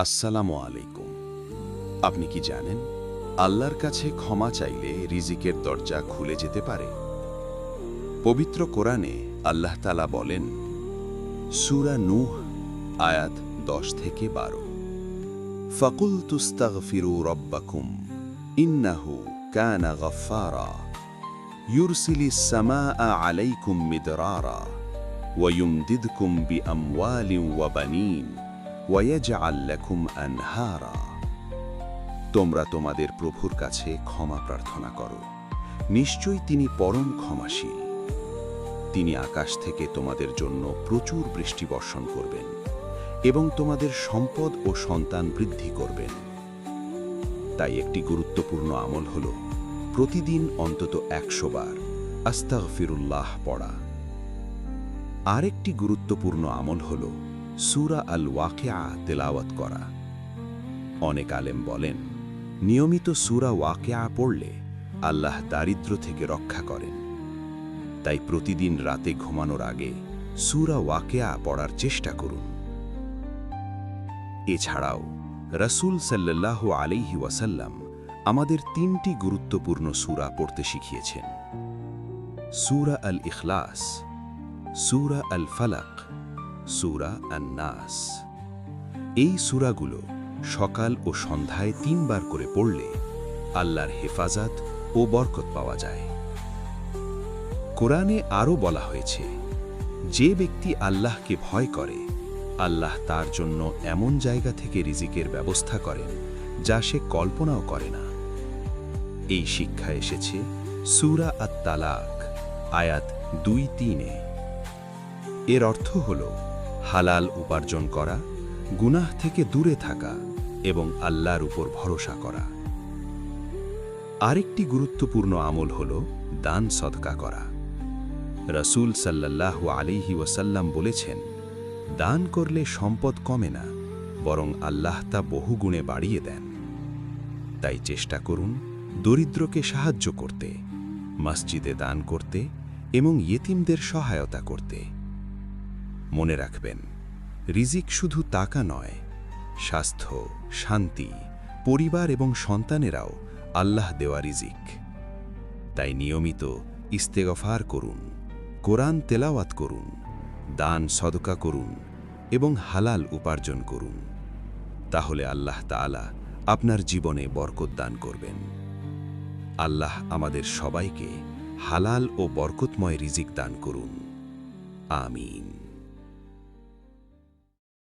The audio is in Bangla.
আসসালামু আলাইকুম। আপনি কি জানেন আল্লাহর কাছে ক্ষমা চাইলে রিজিকের দরজা খুলে যেতে পারে? পবিত্র কোরআনে আল্লাহ তাআলা বলেন, সূরা নূহ আয়াত 10 থেকে 12, ফাকুলতু ইস্তাগফিরু রাব্বাকুম ইন্নাহু কানা গাফফারা ইউরসিলিস সামাআ আলাইকুম মিদরারা ওয়া ইউমদিদকুম বিআমওয়ালিন ওয়া বানিন ওয়ায়াজআল লাকুম আনহারা। তোমরা তোমাদের প্রভুর কাছে ক্ষমা প্রার্থনা করো, নিশ্চয়ই তিনি পরম ক্ষমাশীল। তিনি আকাশ থেকে তোমাদের জন্য প্রচুর বৃষ্টি বর্ষণ করবেন এবং তোমাদের সম্পদ ও সন্তান বৃদ্ধি করবেন। তাই একটি গুরুত্বপূর্ণ আমল হল প্রতিদিন অন্তত 100 বার আস্তাগফিরুল্লাহ পড়া। আরেকটি গুরুত্বপূর্ণ আমল হল সূরা আল ওয়াকিয়া তেলাওয়াত করা। অনেক আলেম বলেন, নিয়মিত সূরা ওয়াকিয়া পড়লে আল্লাহ দারিদ্র্য থেকে রক্ষা করেন। তাই প্রতিদিন রাতে ঘুমানোর আগে সূরা ওয়াকিয়া পড়ার চেষ্টা করুন। এছাড়াও রাসূল সাল্লাল্লাহু আলাইহি ওয়াসাল্লাম আমাদের 3টি গুরুত্বপূর্ণ সূরা পড়তে শিখিয়েছেন: সূরা আল ইখলাস, সূরা আল ফালাক, সূরা আন-নাস। এই সূরাগুলো সকাল ও সন্ধ্যায় 3 বার করে পড়লে আল্লাহর হেফাজত ও বরকত পাওয়া যায়। কোরআনে আরও বলা হয়েছে, যে ব্যক্তি আল্লাহকে ভয় করে আল্লাহ তার জন্য এমন জায়গা থেকে রিজিকের ব্যবস্থা করেন যা সে কল্পনাও করে না। এই শিক্ষা এসেছে সূরা আত-তালাক আয়াত 2-3-এ। এর অর্থ হল হালাল উপার্জন করা, গুনাহ থেকে দূরে থাকা এবং আল্লাহর উপর ভরসা করা। আরেকটি গুরুত্বপূর্ণ আমল হল দান সদকা করা। রাসূল সাল্লাল্লাহু আলাইহি ওয়াসাল্লাম বলেছেন, দান করলে সম্পদ কমে না, বরং আল্লাহ তা বহুগুণে বাড়িয়ে দেন। তাই চেষ্টা করুন দরিদ্রকে সাহায্য করতে, মসজিদে দান করতে এবং ইয়েতিমদের সহায়তা করতে। মনে রাখবেন, রিজিক শুধু টাকা নয়, স্বাস্থ্য, শান্তি, পরিবার এবং সন্তানেরাও আল্লাহ দেওয়া রিজিক। তাই নিয়মিত ইস্তেগফার করুন, কোরআন তেলাওয়াত করুন, দান সদকা করুন এবং হালাল উপার্জন করুন। তাহলে আল্লাহ তাআলা আপনার জীবনে বরকত দান করবেন। আল্লাহ আমাদের সবাইকে হালাল ও বরকতময় রিজিক দান করুন। আমিন।